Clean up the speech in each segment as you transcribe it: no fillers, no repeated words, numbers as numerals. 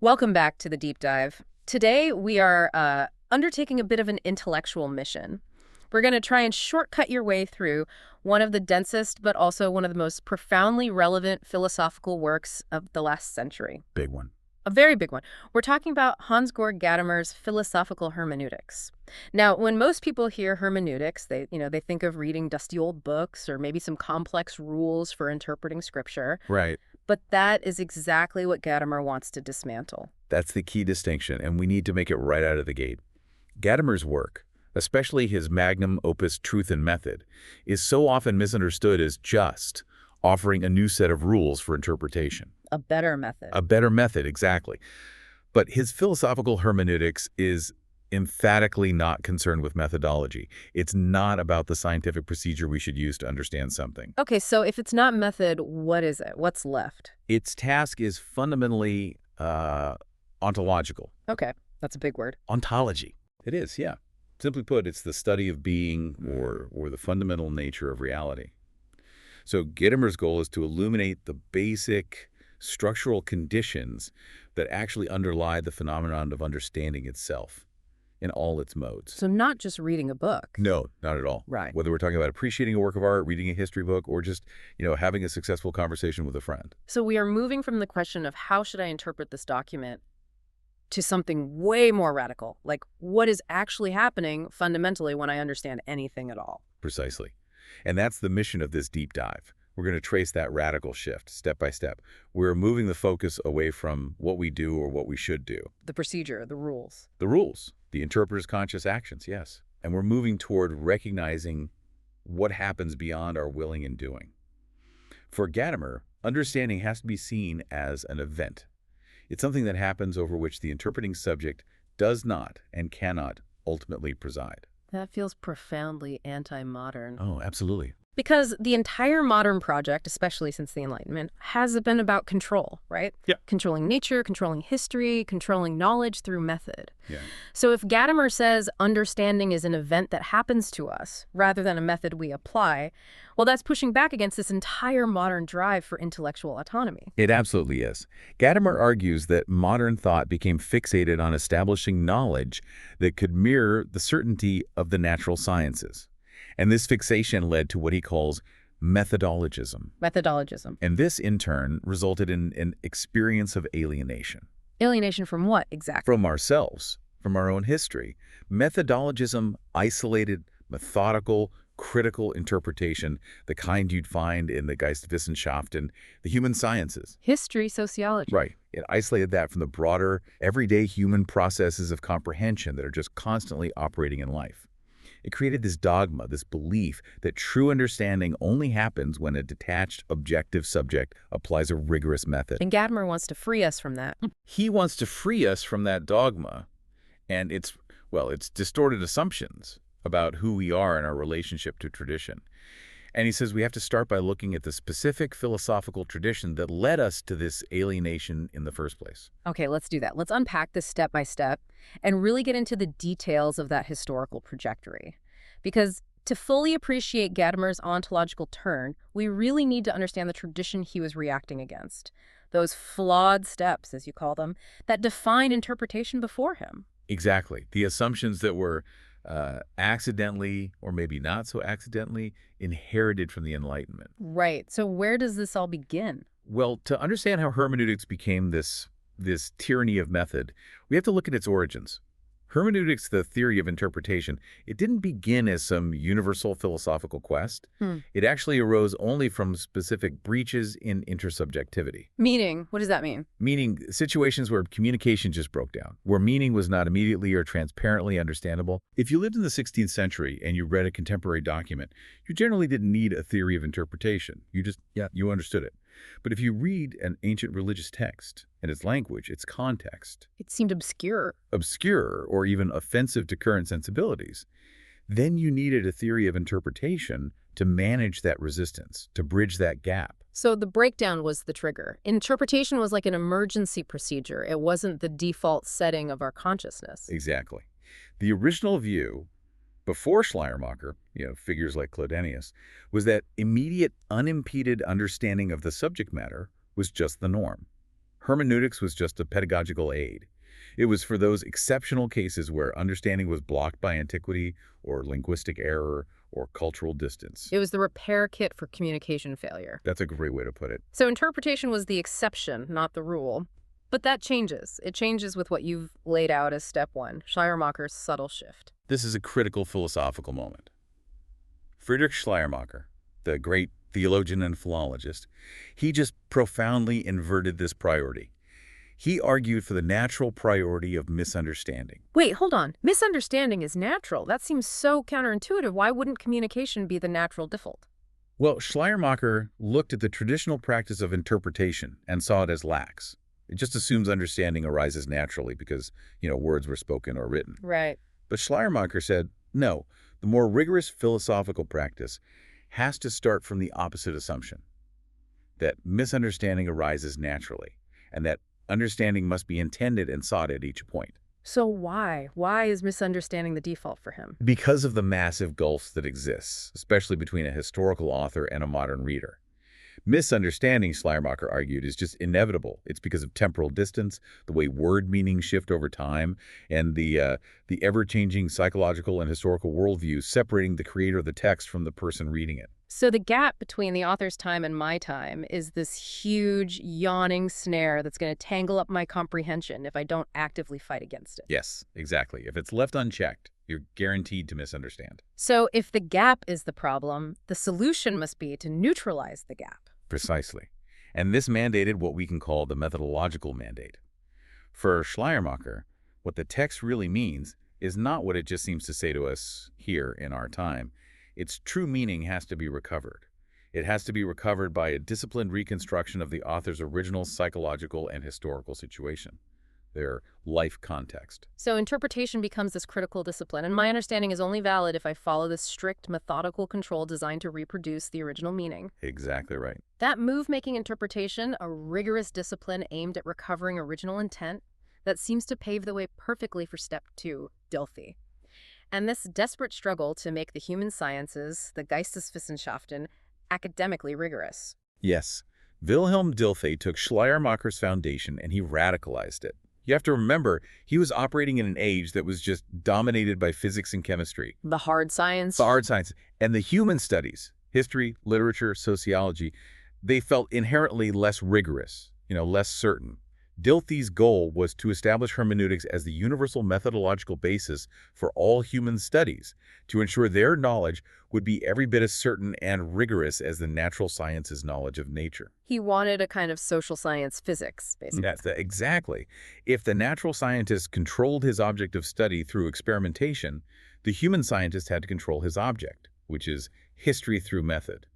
Welcome back to the deep dive. Today, we are undertaking a bit of an intellectual mission. We're going to try and shortcut your way through one of the densest, but also one of the most profoundly relevant philosophical works of the last century. Big one. A very big one. We're talking about Hans-Georg Gadamer's philosophical hermeneutics. Now, when most people hear hermeneutics, they think of reading dusty old books or maybe some complex rules for interpreting scripture. Right. But that is exactly what Gadamer wants to dismantle. That's the key distinction, and we need to make it right out of the gate. Gadamer's work, especially his magnum opus Truth and Method, is so often misunderstood as just offering a new set of rules for interpretation. A better method. A better method, exactly. But his philosophical hermeneutics is emphatically not concerned with methodology. It's not about the scientific procedure we should use to understand something. Okay, so if it's not method, what is it? What's left? Its task is fundamentally ontological. Okay, that's a big word. Ontology. It is, yeah. Simply put, it's the study of being or the fundamental nature of reality. So Gadamer's goal is to illuminate the basic structural conditions that actually underlie the phenomenon of understanding itself in all its modes. So not just reading a book. No, not at all. Right. Whether we're talking about appreciating a work of art, reading a history book, or just, having a successful conversation with a friend. So we are moving from the question of how should I interpret this document to something way more radical, like what is actually happening fundamentally when I understand anything at all. Precisely. And that's the mission of this deep dive. We're going to trace that radical shift step by step. We're moving the focus away from what we do or what we should do. The procedure, the rules. The rules, the interpreter's conscious actions, yes. And we're moving toward recognizing what happens beyond our willing and doing. For Gadamer, understanding has to be seen as an event. It's something that happens over which the interpreting subject does not and cannot ultimately preside. That feels profoundly anti-modern. Oh, absolutely. Because the entire modern project, especially since the Enlightenment, has been about control, right? Yeah. Controlling nature, controlling history, controlling knowledge through method. Yeah. So if Gadamer says understanding is an event that happens to us rather than a method we apply, well, that's pushing back against this entire modern drive for intellectual autonomy. It absolutely is. Gadamer argues that modern thought became fixated on establishing knowledge that could mirror the certainty of the natural sciences. And this fixation led to what he calls methodologism. Methodologism. And this, in turn, resulted in an experience of alienation. Alienation from what, exactly? From ourselves, from our own history. Methodologism isolated, methodical, critical interpretation, the kind you'd find in the Geisteswissenschaft and the human sciences. History, sociology. Right. It isolated that from the broader, everyday human processes of comprehension that are just constantly operating in life. It created this dogma, this belief that true understanding only happens when a detached, objective subject applies a rigorous method. And Gadamer wants to free us from that. He wants to free us from that dogma and its distorted assumptions about who we are in our relationship to tradition. And he says we have to start by looking at the specific philosophical tradition that led us to this alienation in the first place. Okay, let's do that. Let's unpack this step by step and really get into the details of that historical trajectory. Because to fully appreciate Gadamer's ontological turn, we really need to understand the tradition he was reacting against. Those flawed steps, as you call them, that defined interpretation before him. Exactly. The assumptions that were accidentally, or maybe not so accidentally, inherited from the Enlightenment. Right. So where does this all begin? Well, to understand how hermeneutics became this tyranny of method, we have to look at its origins. Hermeneutics, the theory of interpretation, it didn't begin as some universal philosophical quest. It actually arose only from specific breaches in intersubjectivity. Meaning, what does that mean? Meaning situations where communication just broke down, where meaning was not immediately or transparently understandable. If you lived in the 16th century and you read a contemporary document, you generally didn't need a theory of interpretation. You understood it. But if you read an ancient religious text and its language, its context, It seemed obscure. or even offensive to current sensibilities, then you needed a theory of interpretation to manage that resistance, to bridge that gap. So the breakdown was the trigger. Interpretation was like an emergency procedure. It wasn't the default setting of our consciousness. Exactly. The original view before Schleiermacher, figures like Claudenius, was that immediate, unimpeded understanding of the subject matter was just the norm. Hermeneutics was just a pedagogical aid. It was for those exceptional cases where understanding was blocked by antiquity or linguistic error or cultural distance. It was the repair kit for communication failure. That's a great way to put it. So interpretation was the exception, not the rule. But that changes. It changes with what you've laid out as step one, Schleiermacher's subtle shift. This is a critical philosophical moment. Friedrich Schleiermacher, the great theologian and philologist, he just profoundly inverted this priority. He argued for the natural priority of misunderstanding. Wait, hold on. Misunderstanding is natural. That seems so counterintuitive. Why wouldn't communication be the natural default? Well, Schleiermacher looked at the traditional practice of interpretation and saw it as lax. It just assumes understanding arises naturally because, words were spoken or written. Right. But Schleiermacher said, no, the more rigorous philosophical practice has to start from the opposite assumption, that misunderstanding arises naturally, and that understanding must be intended and sought at each point. So why? Why is misunderstanding the default for him? Because of the massive gulfs that exists, especially between a historical author and a modern reader. Misunderstanding, Schleiermacher argued, is just inevitable. It's because of temporal distance, the way word meanings shift over time, and the ever-changing psychological and historical worldviews separating the creator of the text from the person reading it. So the gap between the author's time and my time is this huge, yawning snare that's going to tangle up my comprehension if I don't actively fight against it. Yes, exactly. If it's left unchecked, you're guaranteed to misunderstand. So if the gap is the problem, the solution must be to neutralize the gap. Precisely. And this mandated what we can call the methodological mandate. For Schleiermacher, what the text really means is not what it just seems to say to us here in our time. Its true meaning has to be recovered. It has to be recovered by a disciplined reconstruction of the author's original psychological and historical situation, their life context. So interpretation becomes this critical discipline, and my understanding is only valid if I follow this strict methodical control designed to reproduce the original meaning. Exactly right. That move-making interpretation, a rigorous discipline aimed at recovering original intent, that seems to pave the way perfectly for step 2, Dilthey. And this desperate struggle to make the human sciences, the Geisteswissenschaften, academically rigorous. Yes, Wilhelm Dilthey took Schleiermacher's foundation and he radicalized it. You have to remember, he was operating in an age that was just dominated by physics and chemistry. The hard science. The hard sciences. And the human studies, history, literature, sociology, they felt inherently less rigorous, less certain. Dilthey's goal was to establish hermeneutics as the universal methodological basis for all human studies, to ensure their knowledge would be every bit as certain and rigorous as the natural sciences' knowledge of nature. He wanted a kind of social science physics, basically. Exactly. If the natural scientist controlled his object of study through experimentation, the human scientist had to control his object, which is history through method.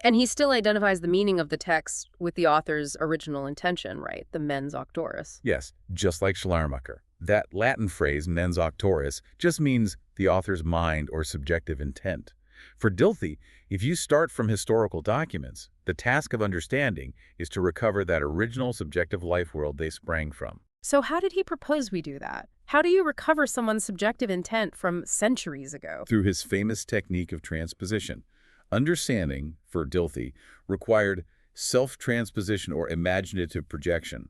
And he still identifies the meaning of the text with the author's original intention, right? The mens auctoris. Yes, just like Schleiermacher. That Latin phrase, mens auctoris, just means the author's mind or subjective intent. For Dilthey, if you start from historical documents, the task of understanding is to recover that original subjective life world they sprang from. So how did he propose we do that? How do you recover someone's subjective intent from centuries ago? Through his famous technique of transposition. Understanding, for Dilthey, required self-transposition or imaginative projection.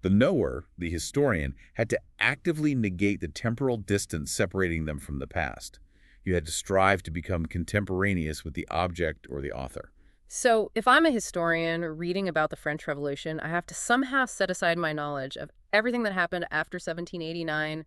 The knower, the historian, had to actively negate the temporal distance separating them from the past. You had to strive to become contemporaneous with the object or the author. So if I'm a historian reading about the French Revolution, I have to somehow set aside my knowledge of everything that happened after 1789,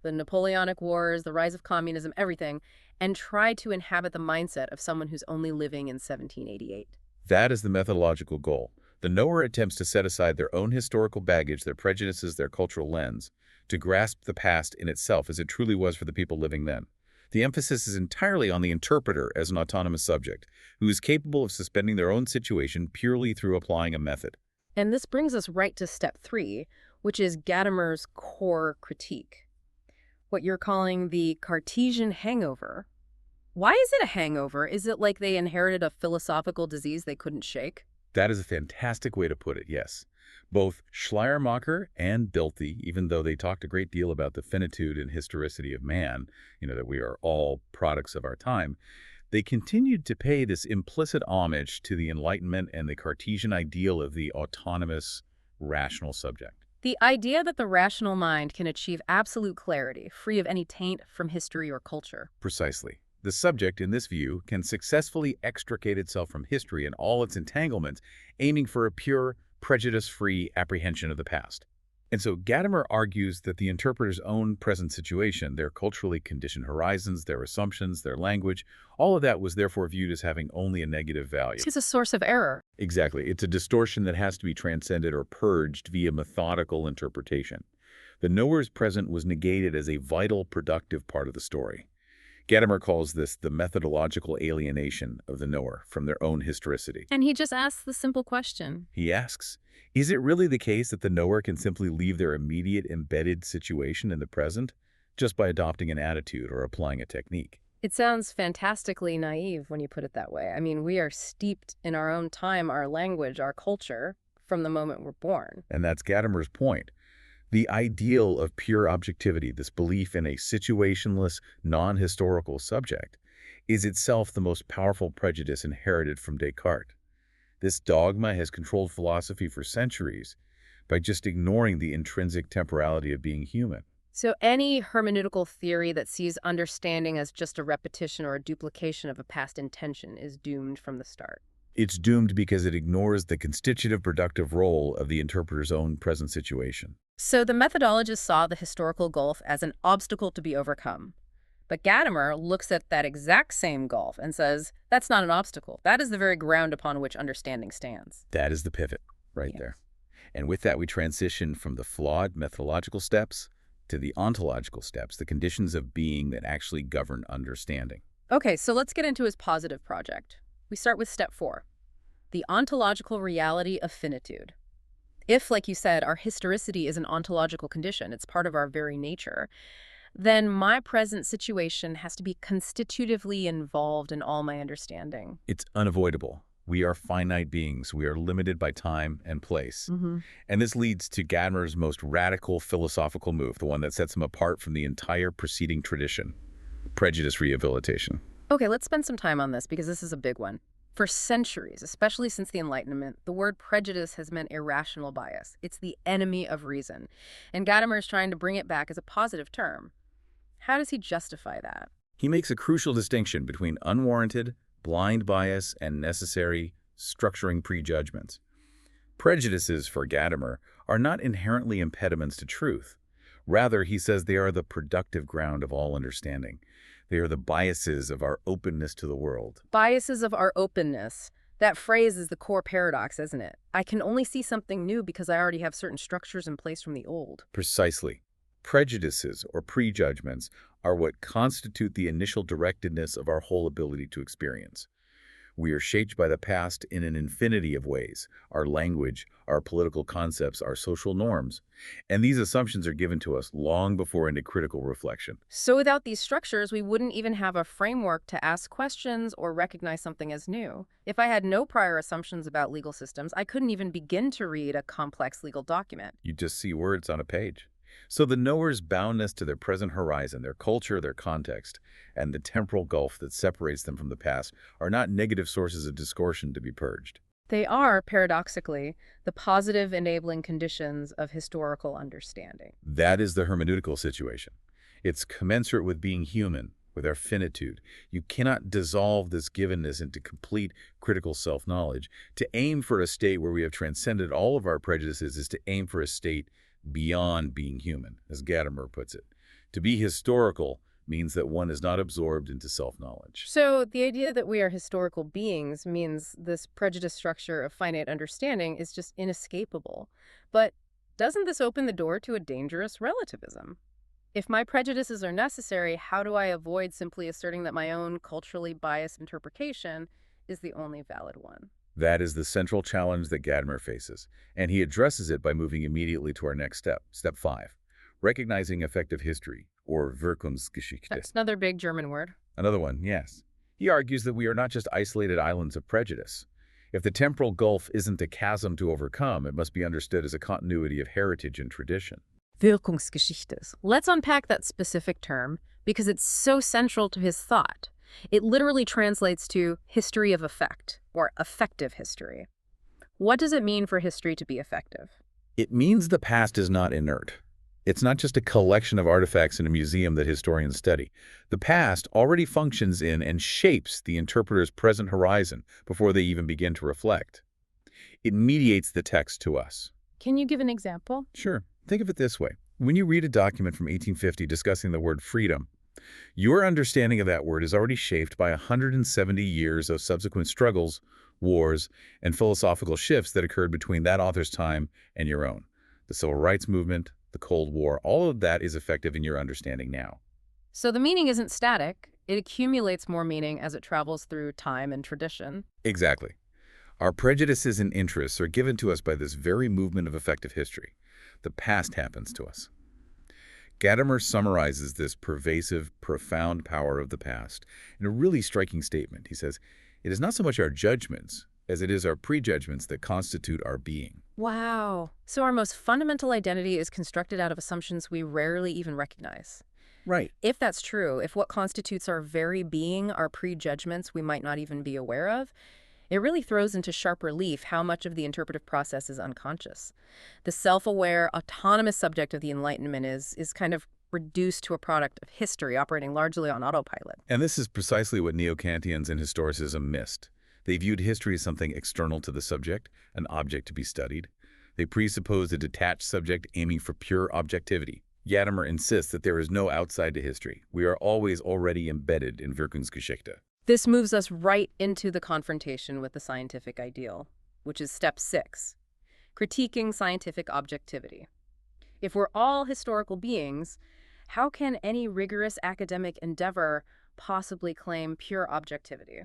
the Napoleonic Wars, the rise of communism, everything, and try to inhabit the mindset of someone who's only living in 1788. That is the methodological goal. The knower attempts to set aside their own historical baggage, their prejudices, their cultural lens, to grasp the past in itself as it truly was for the people living then. The emphasis is entirely on the interpreter as an autonomous subject, who is capable of suspending their own situation purely through applying a method. And this brings us right to step 3, which is Gadamer's core critique. What you're calling the Cartesian hangover. Why is it a hangover? Is it like they inherited a philosophical disease they couldn't shake? That is a fantastic way to put it, yes. Both Schleiermacher and Dilthey, even though they talked a great deal about the finitude and historicity of man, that we are all products of our time, they continued to pay this implicit homage to the Enlightenment and the Cartesian ideal of the autonomous, rational subject. The idea that the rational mind can achieve absolute clarity, free of any taint from history or culture. Precisely. The subject, in this view, can successfully extricate itself from history and all its entanglements, aiming for a pure, prejudice-free apprehension of the past. And so Gadamer argues that the interpreter's own present situation, their culturally conditioned horizons, their assumptions, their language, all of that was therefore viewed as having only a negative value. This is a source of error. Exactly. It's a distortion that has to be transcended or purged via methodical interpretation. The knower's present was negated as a vital, productive part of the story. Gadamer calls this the methodological alienation of the knower from their own historicity. And he just asks the simple question. He asks, is it really the case that the knower can simply leave their immediate embedded situation in the present just by adopting an attitude or applying a technique? It sounds fantastically naive when you put it that way. I mean, we are steeped in our own time, our language, our culture from the moment we're born. And that's Gadamer's point. The ideal of pure objectivity, this belief in a situationless, non-historical subject, is itself the most powerful prejudice inherited from Descartes. This dogma has controlled philosophy for centuries by just ignoring the intrinsic temporality of being human. So any hermeneutical theory that sees understanding as just a repetition or a duplication of a past intention is doomed from the start. It's doomed because it ignores the constitutive productive role of the interpreter's own present situation. So the methodologist saw the historical gulf as an obstacle to be overcome. But Gadamer looks at that exact same gulf and says, that's not an obstacle. That is the very ground upon which understanding stands. That is the pivot right there. And with that, we transition from the flawed methodological steps to the ontological steps, the conditions of being that actually govern understanding. Okay, so let's get into his positive project. We start with step 4, the ontological reality of finitude. If, like you said, our historicity is an ontological condition, it's part of our very nature, then my present situation has to be constitutively involved in all my understanding. It's unavoidable. We are finite beings. We are limited by time and place. And this leads to Gadamer's most radical philosophical move, the one that sets him apart from the entire preceding tradition, prejudice rehabilitation. Okay, let's spend some time on this because this is a big one. For centuries, especially since the Enlightenment, the word prejudice has meant irrational bias. It's the enemy of reason. And Gadamer is trying to bring it back as a positive term. How does he justify that? He makes a crucial distinction between unwarranted, blind bias and necessary, structuring prejudgments. Prejudices, for Gadamer, are not inherently impediments to truth. Rather, he says they are the productive ground of all understanding. They are the biases of our openness to the world. Biases of our openness. That phrase is the core paradox, isn't it? I can only see something new because I already have certain structures in place from the old. Precisely. Prejudices, or prejudgments, are what constitute the initial directedness of our whole ability to experience. We are shaped by the past in an infinity of ways, our language, our political concepts, our social norms, and these assumptions are given to us long before into critical reflection. So without these structures, we wouldn't even have a framework to ask questions or recognize something as new. If I had no prior assumptions about legal systems, I couldn't even begin to read a complex legal document. You just see words on a page. So the knower's boundness to their present horizon, their culture, their context, and the temporal gulf that separates them from the past are not negative sources of distortion to be purged. They are, paradoxically, the positive enabling conditions of historical understanding. That is the hermeneutical situation. It's commensurate with being human, with our finitude. You cannot dissolve this givenness into complete critical self-knowledge. To aim for a state where we have transcended all of our prejudices is to aim for a state beyond being human, as Gadamer puts it. To be historical means that one is not absorbed into self-knowledge. So the idea that we are historical beings means this prejudice structure of finite understanding is just inescapable. But doesn't this open the door to a dangerous relativism? If my prejudices are necessary, how do I avoid simply asserting that my own culturally biased interpretation is the only valid one? That is the central challenge that Gadamer faces, and he addresses it by moving immediately to our next step, step 5, recognizing effective history, or Wirkungsgeschichte. That's another big German word. Another one, yes. He argues that we are not just isolated islands of prejudice. If the temporal gulf isn't a chasm to overcome, it must be understood as a continuity of heritage and tradition. Wirkungsgeschichte. Let's unpack that specific term because it's so central to his thought. It literally translates to history of effect, or effective history. What does it mean for history to be effective? It means the past is not inert. It's not just a collection of artifacts in a museum that historians study. The past already functions in and shapes the interpreter's present horizon before they even begin to reflect. It mediates the text to us. Can you give an example? Sure. Think of it this way. When you read a document from 1850 discussing the word freedom, your understanding of that word is already shaped by 170 years of subsequent struggles, wars, and philosophical shifts that occurred between that author's time and your own. The Civil Rights Movement, the Cold War, all of that is effective in your understanding now. So the meaning isn't static. It accumulates more meaning as it travels through time and tradition. Exactly. Our prejudices and interests are given to us by this very movement of effective history. The past happens to us. Gadamer summarizes this pervasive, profound power of the past in a really striking statement. He says, "It is not so much our judgments as it is our prejudgments that constitute our being." Wow. So our most fundamental identity is constructed out of assumptions we rarely even recognize. Right. If that's true, if what constitutes our very being are prejudgments we might not even be aware of, it really throws into sharp relief how much of the interpretive process is unconscious. The self-aware, autonomous subject of the Enlightenment is kind of reduced to a product of history operating largely on autopilot. And this is precisely what neo-Kantians and historicism missed. They viewed history as something external to the subject, an object to be studied. They presupposed a detached subject aiming for pure objectivity. Gadamer insists that there is no outside to history. We are always already embedded in Wirkungsgeschichte. This moves us right into the confrontation with the scientific ideal, which is step 6, critiquing scientific objectivity. If we're all historical beings, how can any rigorous academic endeavor possibly claim pure objectivity?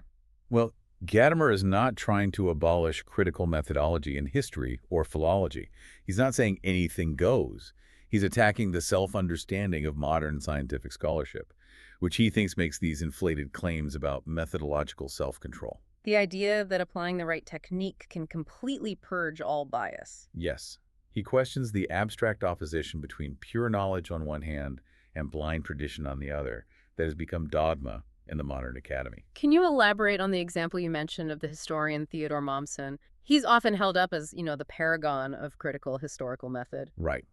Well, Gadamer is not trying to abolish critical methodology in history or philology. He's not saying anything goes. He's attacking the self-understanding of modern scientific scholarship, which he thinks makes these inflated claims about methodological self-control. The idea that applying the right technique can completely purge all bias. Yes, he questions the abstract opposition between pure knowledge on one hand and blind tradition on the other that has become dogma in the modern academy. Can you elaborate on the example you mentioned of the historian Theodore Mommsen? He's often held up as, the paragon of critical historical method. Right.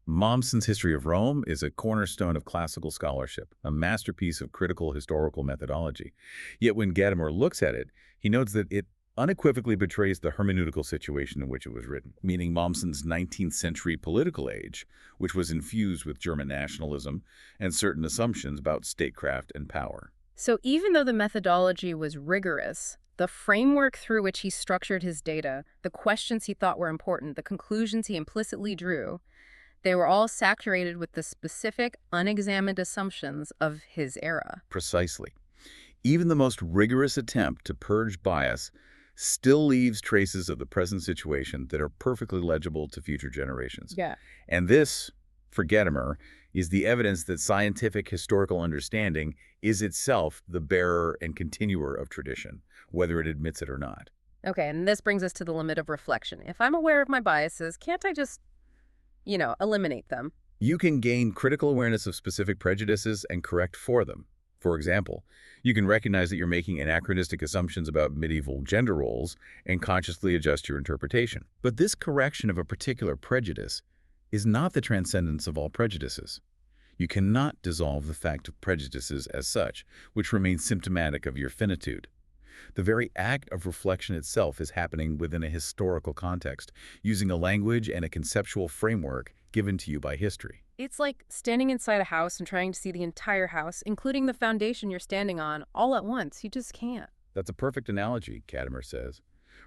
Mommsen's History of Rome is a cornerstone of classical scholarship, a masterpiece of critical historical methodology. Yet when Gadamer looks at it, he notes that it unequivocally betrays the hermeneutical situation in which it was written, meaning Mommsen's 19th century political age, which was infused with German nationalism and certain assumptions about statecraft and power. So even though the methodology was rigorous, the framework through which he structured his data, the questions he thought were important, the conclusions he implicitly drew, they were all saturated with the specific, unexamined assumptions of his era. Precisely. Even the most rigorous attempt to purge bias still leaves traces of the present situation that are perfectly legible to future generations. Yeah. And this, for Gadamer, is the evidence that scientific historical understanding is itself the bearer and continuer of tradition, whether it admits it or not. Okay, and this brings us to the limit of reflection. If I'm aware of my biases, can't I just eliminate them? You can gain critical awareness of specific prejudices and correct for them. For example, you can recognize that you're making anachronistic assumptions about medieval gender roles and consciously adjust your interpretation. But this correction of a particular prejudice is not the transcendence of all prejudices. You cannot dissolve the fact of prejudices as such, which remains symptomatic of your finitude. The very act of reflection itself is happening within a historical context, using a language and a conceptual framework given to you by history. It's like standing inside a house and trying to see the entire house, including the foundation you're standing on, all at once. You just can't. That's a perfect analogy, Gadamer says.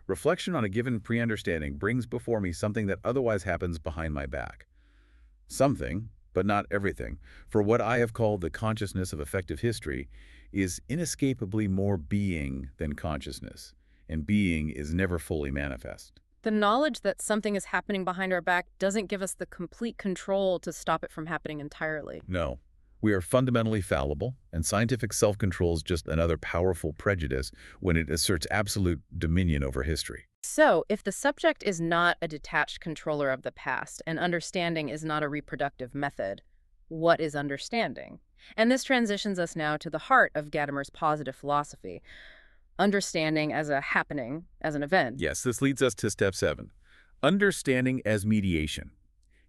Reflection on a given pre-understanding brings before me something that otherwise happens behind my back. Something, but not everything, for what I have called the consciousness of effective history is inescapably more being than consciousness, and being is never fully manifest. The knowledge that something is happening behind our back doesn't give us the complete control to stop it from happening entirely. No. We are fundamentally fallible, and scientific self-control is just another powerful prejudice when it asserts absolute dominion over history. So, if the subject is not a detached controller of the past, and understanding is not a reproductive method, what is understanding? And this transitions us now to the heart of Gadamer's positive philosophy. Understanding as a happening, as an event. Yes, this leads us to step 7, Understanding as mediation.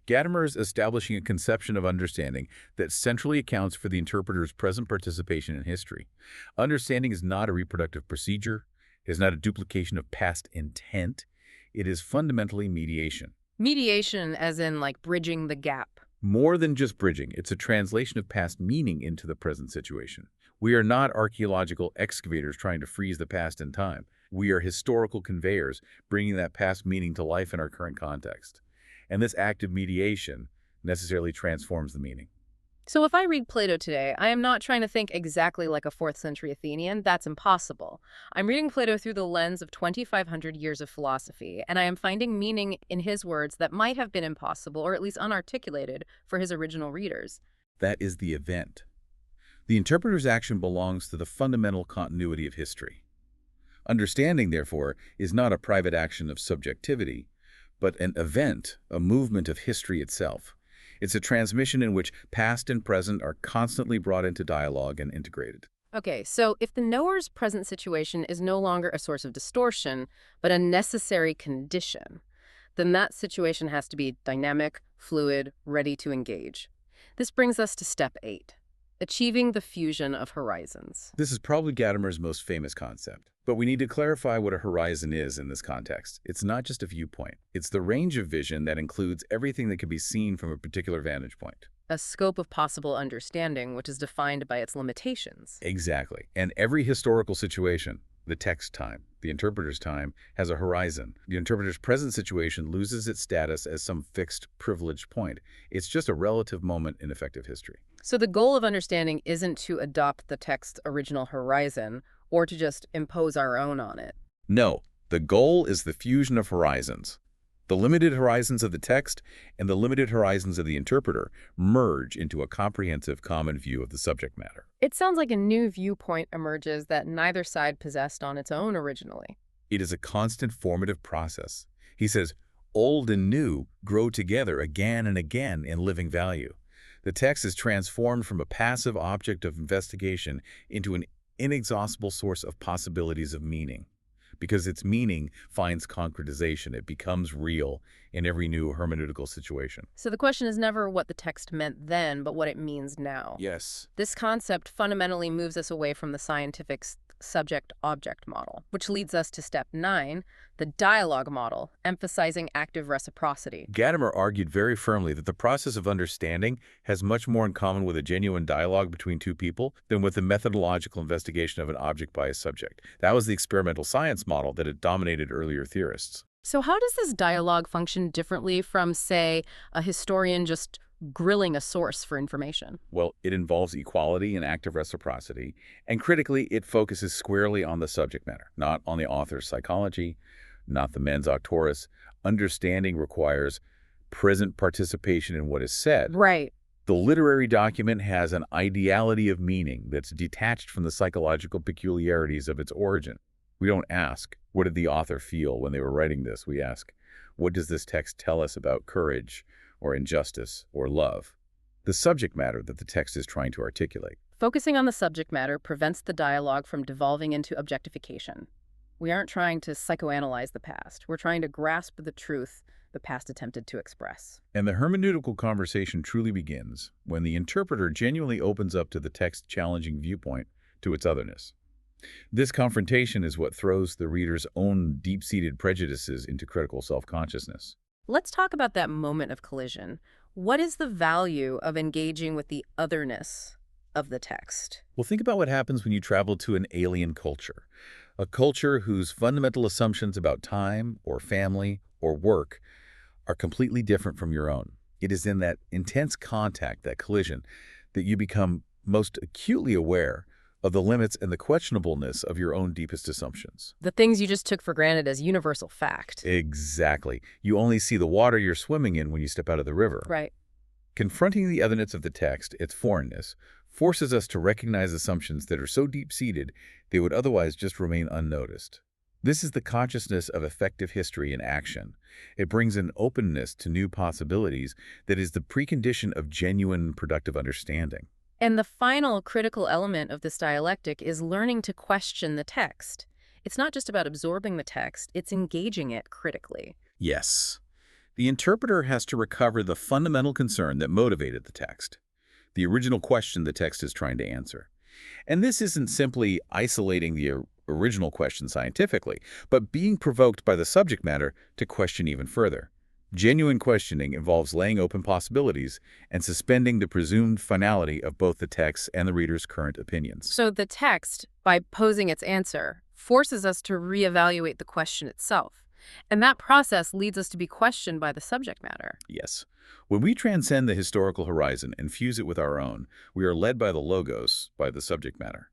Gadamer is establishing a conception of understanding that centrally accounts for the interpreter's present participation in history. Understanding is not a reproductive procedure, it is not a duplication of past intent, it is fundamentally mediation. Mediation as in like bridging the gap. More than just bridging, it's a translation of past meaning into the present situation. We are not archaeological excavators trying to freeze the past in time. We are historical conveyors, bringing that past meaning to life in our current context. And this act of mediation necessarily transforms the meaning. So if I read Plato today, I am not trying to think exactly like a 4th century Athenian. That's impossible. I'm reading Plato through the lens of 2,500 years of philosophy, and I am finding meaning in his words that might have been impossible, or at least unarticulated, for his original readers. That is the event. The interpreter's action belongs to the fundamental continuity of history. Understanding, therefore, is not a private action of subjectivity, but an event, a movement of history itself. It's a transmission in which past and present are constantly brought into dialogue and integrated. Okay, so if the knower's present situation is no longer a source of distortion, but a necessary condition, then that situation has to be dynamic, fluid, ready to engage. This brings us to step 8, achieving the fusion of horizons. This is probably Gadamer's most famous concept. But we need to clarify what a horizon is in this context. It's not just a viewpoint. It's the range of vision that includes everything that can be seen from a particular vantage point. A scope of possible understanding, which is defined by its limitations. Exactly. And every historical situation, the text time, the interpreter's time, has a horizon. The interpreter's present situation loses its status as some fixed, privileged point. It's just a relative moment in effective history. So the goal of understanding isn't to adopt the text's original horizon, or to just impose our own on it. No, the goal is the fusion of horizons. The limited horizons of the text and the limited horizons of the interpreter merge into a comprehensive common view of the subject matter. It sounds like a new viewpoint emerges that neither side possessed on its own originally. It is a constant formative process. He says, old and new grow together again and again in living value. The text is transformed from a passive object of investigation into an inexhaustible source of possibilities of meaning. Because its meaning finds concretization, it becomes real in every new hermeneutical situation. So the question is never what the text meant then, but what it means now. Yes. This concept fundamentally moves us away from the scientific subject-object model, which leads us to step 9, the dialogue model, emphasizing active reciprocity. Gadamer argued very firmly that the process of understanding has much more in common with a genuine dialogue between two people than with the methodological investigation of an object by a subject. That was the experimental science model that had dominated earlier theorists. So how does this dialogue function differently from, say, a historian just grilling a source for information? Well, it involves equality and active reciprocity, and critically, it focuses squarely on the subject matter, not on the author's psychology, not the mens auctoris. Understanding requires present participation in what is said. Right. The literary document has an ideality of meaning that's detached from the psychological peculiarities of its origin. We don't ask, what did the author feel when they were writing this? We ask, what does this text tell us about courage, or injustice, or love? The subject matter that the text is trying to articulate. Focusing on the subject matter prevents the dialogue from devolving into objectification. We aren't trying to psychoanalyze the past. We're trying to grasp the truth the past attempted to express. And the hermeneutical conversation truly begins when the interpreter genuinely opens up to the text's challenging viewpoint to its otherness. This confrontation is what throws the reader's own deep-seated prejudices into critical self-consciousness. Let's talk about that moment of collision. What is the value of engaging with the otherness of the text? Well, think about what happens when you travel to an alien culture, a culture whose fundamental assumptions about time or family or work are completely different from your own. It is in that intense contact, that collision, that you become most acutely aware of the limits and the questionableness of your own deepest assumptions. The things you just took for granted as universal fact. Exactly. You only see the water you're swimming in when you step out of the river. Right. Confronting the otherness of the text, its foreignness, forces us to recognize assumptions that are so deep-seated they would otherwise just remain unnoticed. This is the consciousness of effective history in action. It brings an openness to new possibilities that is the precondition of genuine productive understanding. And the final critical element of this dialectic is learning to question the text. It's not just about absorbing the text, it's engaging it critically. Yes. The interpreter has to recover the fundamental concern that motivated the text, the original question the text is trying to answer. And this isn't simply isolating the original question scientifically, but being provoked by the subject matter to question even further. Genuine questioning involves laying open possibilities and suspending the presumed finality of both the text and the reader's current opinions. So the text, by posing its answer, forces us to reevaluate the question itself. And that process leads us to be questioned by the subject matter. Yes. When we transcend the historical horizon and fuse it with our own, we are led by the logos, by the subject matter.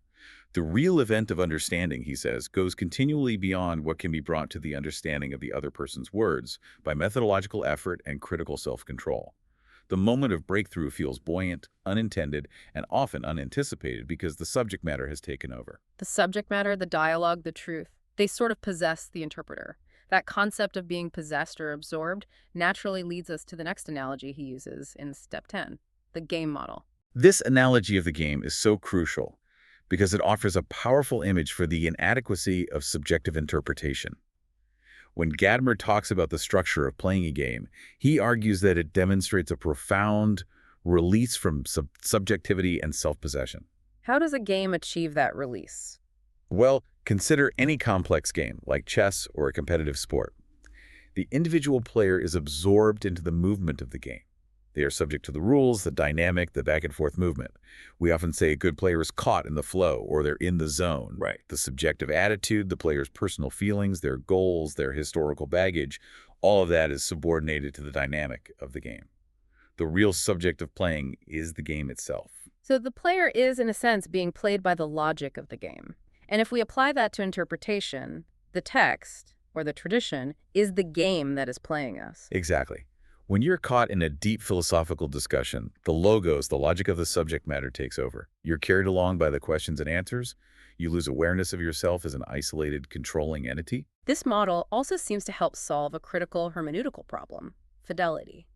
The real event of understanding, he says, goes continually beyond what can be brought to the understanding of the other person's words by methodological effort and critical self-control. The moment of breakthrough feels buoyant, unintended, and often unanticipated because the subject matter has taken over. The subject matter, the dialogue, the truth, they sort of possess the interpreter. That concept of being possessed or absorbed naturally leads us to the next analogy he uses in step 10, the game model. This analogy of the game is so crucial because it offers a powerful image for the inadequacy of subjective interpretation. When Gadamer talks about the structure of playing a game, he argues that it demonstrates a profound release from subjectivity and self-possession. How does a game achieve that release? Well, consider any complex game, like chess or a competitive sport. The individual player is absorbed into the movement of the game. They are subject to the rules, the dynamic, the back-and-forth movement. We often say a good player is caught in the flow, or they're in the zone. Right. The subjective attitude, the player's personal feelings, their goals, their historical baggage, all of that is subordinated to the dynamic of the game. The real subject of playing is the game itself. So the player is, in a sense, being played by the logic of the game. And if we apply that to interpretation, the text, or the tradition, is the game that is playing us. Exactly. When you're caught in a deep philosophical discussion, the logos, the logic of the subject matter takes over. You're carried along by the questions and answers. You lose awareness of yourself as an isolated, controlling entity. This model also seems to help solve a critical hermeneutical problem, fidelity.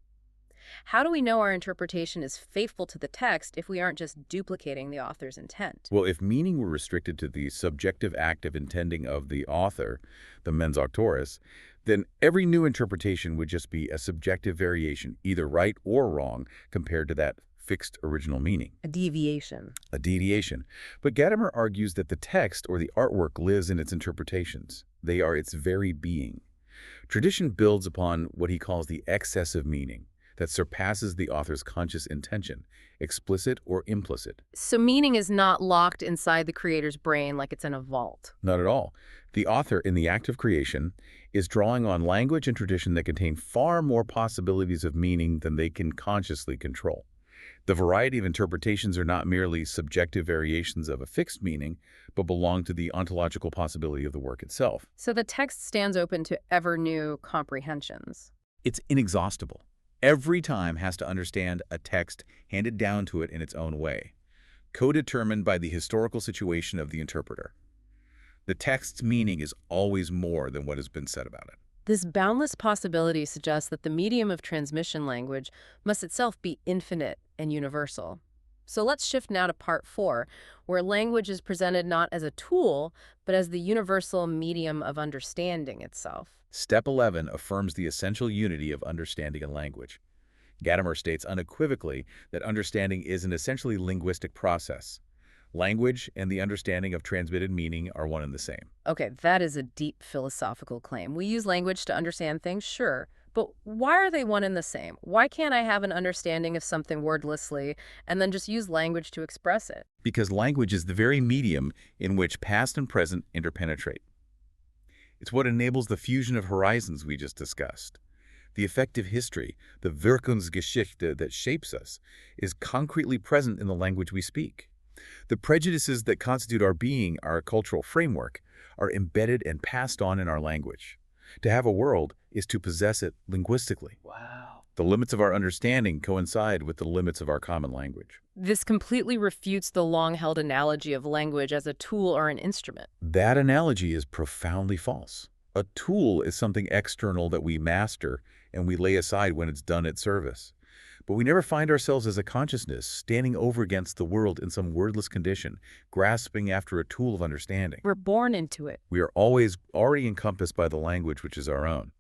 How do we know our interpretation is faithful to the text if we aren't just duplicating the author's intent? Well, if meaning were restricted to the subjective act of intending of the author, the mens auctoris, then every new interpretation would just be a subjective variation, either right or wrong, compared to that fixed original meaning. A deviation. A deviation. But Gadamer argues that the text or the artwork lives in its interpretations. They are its very being. Tradition builds upon what he calls the excess of meaning that surpasses the author's conscious intention, explicit or implicit. So meaning is not locked inside the creator's brain like it's in a vault. Not at all. The author, in the act of creation, is drawing on language and tradition that contain far more possibilities of meaning than they can consciously control. The variety of interpretations are not merely subjective variations of a fixed meaning, but belong to the ontological possibility of the work itself. So the text stands open to ever-new comprehensions. It's inexhaustible. Every time has to understand a text handed down to it in its own way, co-determined by the historical situation of the interpreter. The text's meaning is always more than what has been said about it. This boundless possibility suggests that the medium of transmission language must itself be infinite and universal. So let's shift now to part 4, where language is presented not as a tool, but as the universal medium of understanding itself. Step 11 affirms the essential unity of understanding and language. Gadamer states unequivocally that understanding is an essentially linguistic process. Language and the understanding of transmitted meaning are one and the same. Okay, that is a deep philosophical claim. We use language to understand things, sure, but why are they one and the same? Why can't I have an understanding of something wordlessly and then just use language to express it? Because language is the very medium in which past and present interpenetrate. It's what enables the fusion of horizons we just discussed. The effective history, the Wirkungsgeschichte that shapes us, is concretely present in the language we speak. The prejudices that constitute our being, our cultural framework, are embedded and passed on in our language. To have a world is to possess it linguistically. Wow. The limits of our understanding coincide with the limits of our common language. This completely refutes the long-held analogy of language as a tool or an instrument. That analogy is profoundly false. A tool is something external that we master and we lay aside when it's done its service. But we never find ourselves as a consciousness standing over against the world in some wordless condition, grasping after a tool of understanding. We're born into it. We are always already encompassed by the language which is our own.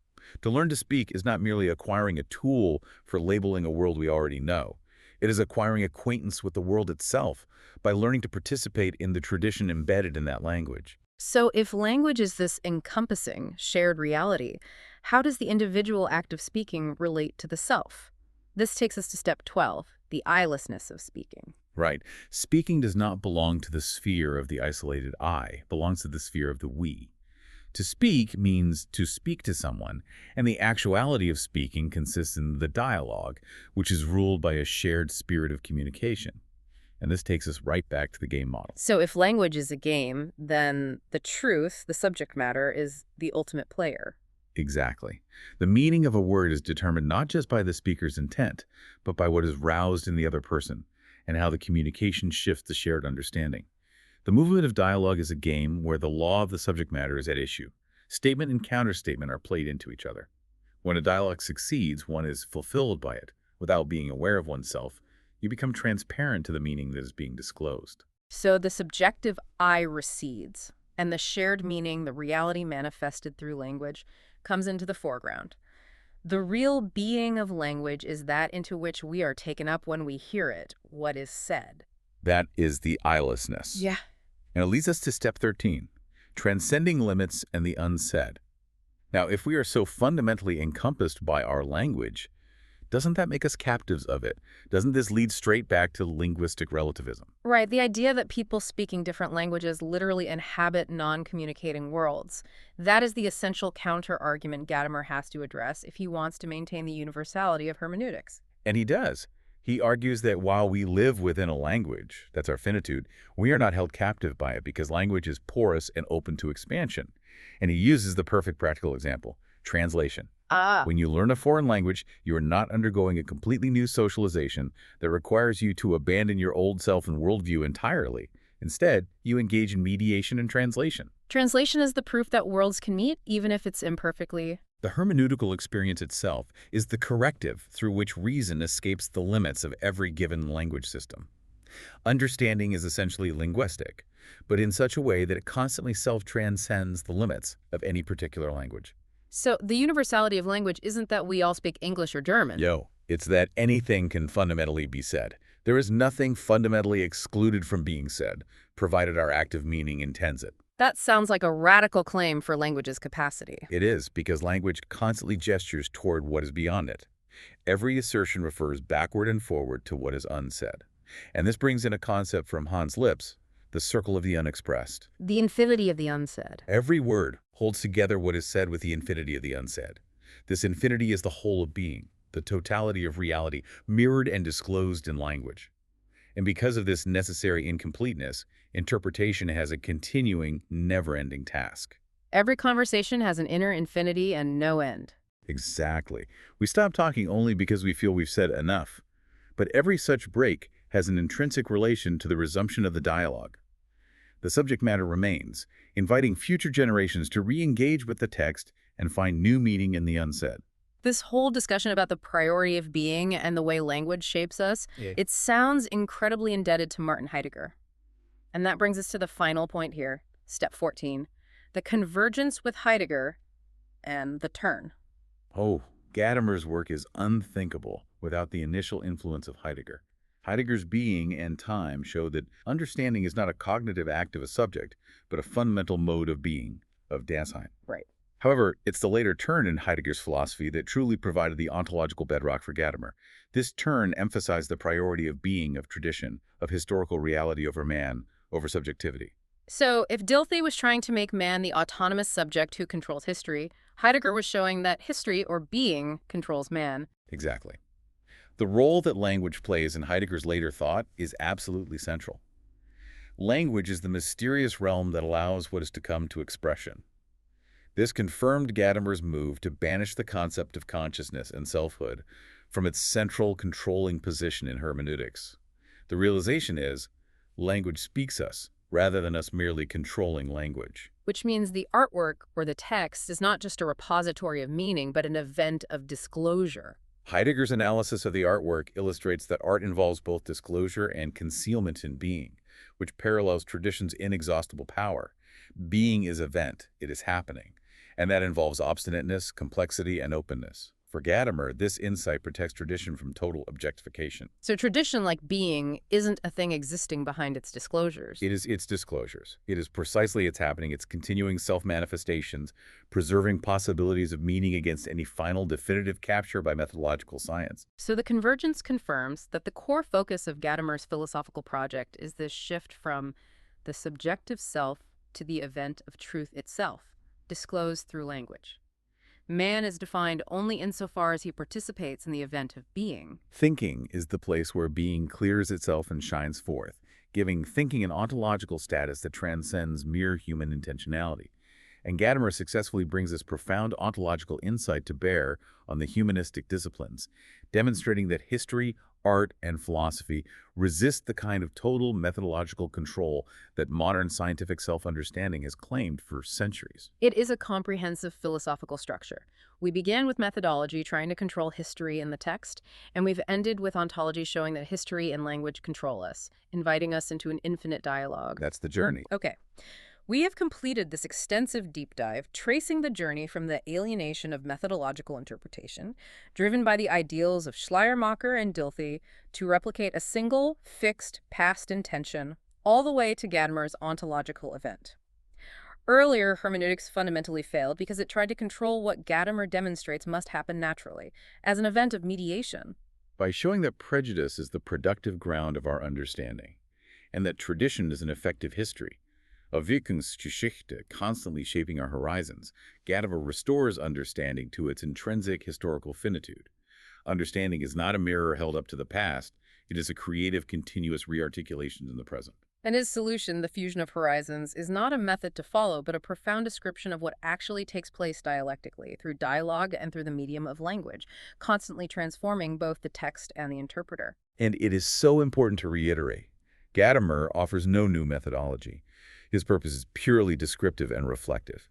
To learn to speak is not merely acquiring a tool for labeling a world we already know. It is acquiring acquaintance with the world itself by learning to participate in the tradition embedded in that language. So if language is this encompassing, shared reality, how does the individual act of speaking relate to the self? This takes us to step 12, the I-lessness of speaking. Right. Speaking does not belong to the sphere of the isolated I, it belongs to the sphere of the we. To speak means to speak to someone, and the actuality of speaking consists in the dialogue, which is ruled by a shared spirit of communication. And this takes us right back to the game model. So if language is a game, then the truth, the subject matter, is the ultimate player. Exactly. The meaning of a word is determined not just by the speaker's intent, but by what is roused in the other person, and how the communication shifts the shared understanding. The movement of dialogue is a game where the law of the subject matter is at issue. Statement and counterstatement are played into each other. When a dialogue succeeds, one is fulfilled by it. Without being aware of oneself, you become transparent to the meaning that is being disclosed. So the subjective I recedes, and the shared meaning, the reality manifested through language, comes into the foreground. The real being of language is that into which we are taken up when we hear it, what is said. That is the eyelessness. Yeah. And it leads us to step 13, transcending limits and the unsaid. Now, if we are so fundamentally encompassed by our language, doesn't that make us captives of it? Doesn't this lead straight back to linguistic relativism? Right, the idea that people speaking different languages literally inhabit non-communicating worlds. That is the essential counter-argument Gadamer has to address if he wants to maintain the universality of hermeneutics. And he does. He argues that while we live within a language, that's our finitude, we are not held captive by it because language is porous and open to expansion. And he uses the perfect practical example, translation. When you learn a foreign language, you are not undergoing a completely new socialization that requires you to abandon your old self and worldview entirely. Instead, you engage in mediation and translation. Translation is the proof that worlds can meet, even if it's imperfectly. The hermeneutical experience itself is the corrective through which reason escapes the limits of every given language system. Understanding is essentially linguistic, but in such a way that it constantly self-transcends the limits of any particular language. So the universality of language isn't that we all speak English or German. It's that anything can fundamentally be said. There is nothing fundamentally excluded from being said, provided our active meaning intends it. That sounds like a radical claim for language's capacity. It is, because language constantly gestures toward what is beyond it. Every assertion refers backward and forward to what is unsaid. And this brings in a concept from Hans' lips, the circle of the unexpressed. The infinity of the unsaid. Every word holds together what is said with the infinity of the unsaid. This infinity is the whole of being, the totality of reality, mirrored and disclosed in language. And because of this necessary incompleteness, interpretation has a continuing, never-ending task. Every conversation has an inner infinity and no end. Exactly. We stop talking only because we feel we've said enough. But every such break has an intrinsic relation to the resumption of the dialogue. The subject matter remains, inviting future generations to re-engage with the text and find new meaning in the unsaid. This whole discussion about the priority of being and the way language shapes us, it sounds incredibly indebted to Martin Heidegger. And that brings us to the final point here, step 14, the convergence with Heidegger and the turn. Oh, Gadamer's work is unthinkable without the initial influence of Heidegger. Heidegger's Being and Time show that understanding is not a cognitive act of a subject, but a fundamental mode of being, of Dasein. Right. However, it's the later turn in Heidegger's philosophy that truly provided the ontological bedrock for Gadamer. This turn emphasized the priority of being, of tradition, of historical reality over man, over subjectivity. So if Dilthey was trying to make man the autonomous subject who controls history, Heidegger was showing that history, or being, controls man. Exactly. The role that language plays in Heidegger's later thought is absolutely central. Language is the mysterious realm that allows what is to come to expression. This confirmed Gadamer's move to banish the concept of consciousness and selfhood from its central controlling position in hermeneutics. The realization is, language speaks us, rather than us merely controlling language. Which means the artwork, or the text, is not just a repository of meaning, but an event of disclosure. Heidegger's analysis of the artwork illustrates that art involves both disclosure and concealment in being, which parallels tradition's inexhaustible power. Being is event, it is happening. And that involves obstinateness, complexity, and openness. For Gadamer, this insight protects tradition from total objectification. So tradition, like being, isn't a thing existing behind its disclosures. It is its disclosures. It is precisely its happening, its continuing self-manifestations, preserving possibilities of meaning against any final definitive capture by methodological science. So the convergence confirms that the core focus of Gadamer's philosophical project is this shift from the subjective self to the event of truth itself, disclosed through language. Man is defined only insofar as he participates in the event of being. Thinking is the place where being clears itself and shines forth, giving thinking an ontological status that transcends mere human intentionality. And Gadamer successfully brings this profound ontological insight to bear on the humanistic disciplines, demonstrating that history, art, and philosophy resist the kind of total methodological control that modern scientific self-understanding has claimed for centuries. It is a comprehensive philosophical structure. We began with methodology, trying to control history in the text, and we've ended with ontology showing that history and language control us, inviting us into an infinite dialogue. That's the journey. Okay. We have completed this extensive deep dive, tracing the journey from the alienation of methodological interpretation, driven by the ideals of Schleiermacher and Dilthey, to replicate a single, fixed, past intention, all the way to Gadamer's ontological event. Earlier, hermeneutics fundamentally failed because it tried to control what Gadamer demonstrates must happen naturally, as an event of mediation. By showing that prejudice is the productive ground of our understanding, and that tradition is an effective history, a Wirkungsgeschichte constantly shaping our horizons, Gadamer restores understanding to its intrinsic historical finitude. Understanding is not a mirror held up to the past, it is a creative, continuous rearticulation in the present. And his solution, the fusion of horizons, is not a method to follow, but a profound description of what actually takes place dialectically, through dialogue and through the medium of language, constantly transforming both the text and the interpreter. And it is so important to reiterate, Gadamer offers no new methodology. His purpose is purely descriptive and reflective.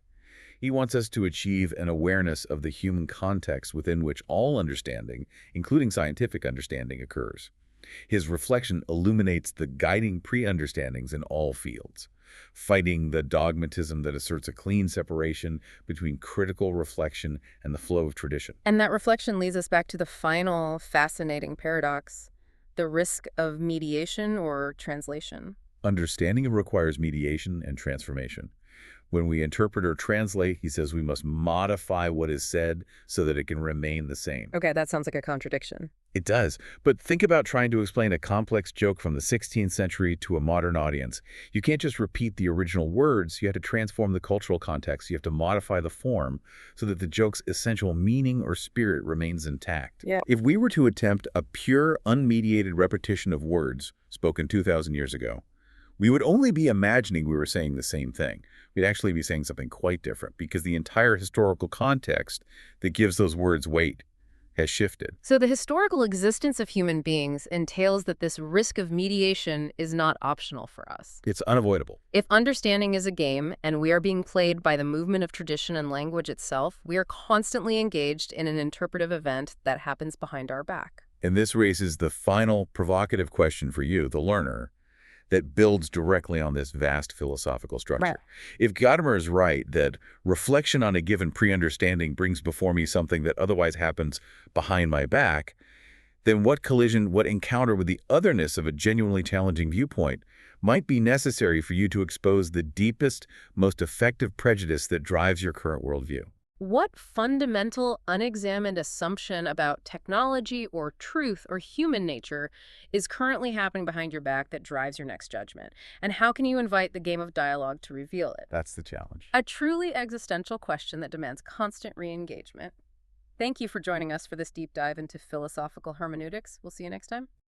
He wants us to achieve an awareness of the human context within which all understanding, including scientific understanding, occurs. His reflection illuminates the guiding pre-understandings in all fields, fighting the dogmatism that asserts a clean separation between critical reflection and the flow of tradition. And that reflection leads us back to the final fascinating paradox, the risk of mediation or translation. Understanding requires mediation and transformation. When we interpret or translate, he says we must modify what is said so that it can remain the same. Okay, that sounds like a contradiction. It does, but think about trying to explain a complex joke from the 16th century to a modern audience. You can't just repeat the original words, you have to transform the cultural context, you have to modify the form so that the joke's essential meaning or spirit remains intact. Yeah. If we were to attempt a pure, unmediated repetition of words spoken 2,000 years ago, we would only be imagining we were saying the same thing. We'd actually be saying something quite different because the entire historical context that gives those words weight has shifted. So the historical existence of human beings entails that this risk of mediation is not optional for us. It's unavoidable. If understanding is a game and we are being played by the movement of tradition and language itself, we are constantly engaged in an interpretive event that happens behind our back. And this raises the final provocative question for you, the learner, that builds directly on this vast philosophical structure. Right. If Gadamer is right that reflection on a given pre-understanding brings before me something that otherwise happens behind my back, then what collision, what encounter with the otherness of a genuinely challenging viewpoint might be necessary for you to expose the deepest, most effective prejudice that drives your current worldview? What fundamental, unexamined assumption about technology or truth or human nature is currently happening behind your back that drives your next judgment? And how can you invite the game of dialogue to reveal it? That's the challenge. A truly existential question that demands constant re-engagement. Thank you for joining us for this deep dive into philosophical hermeneutics. We'll see you next time.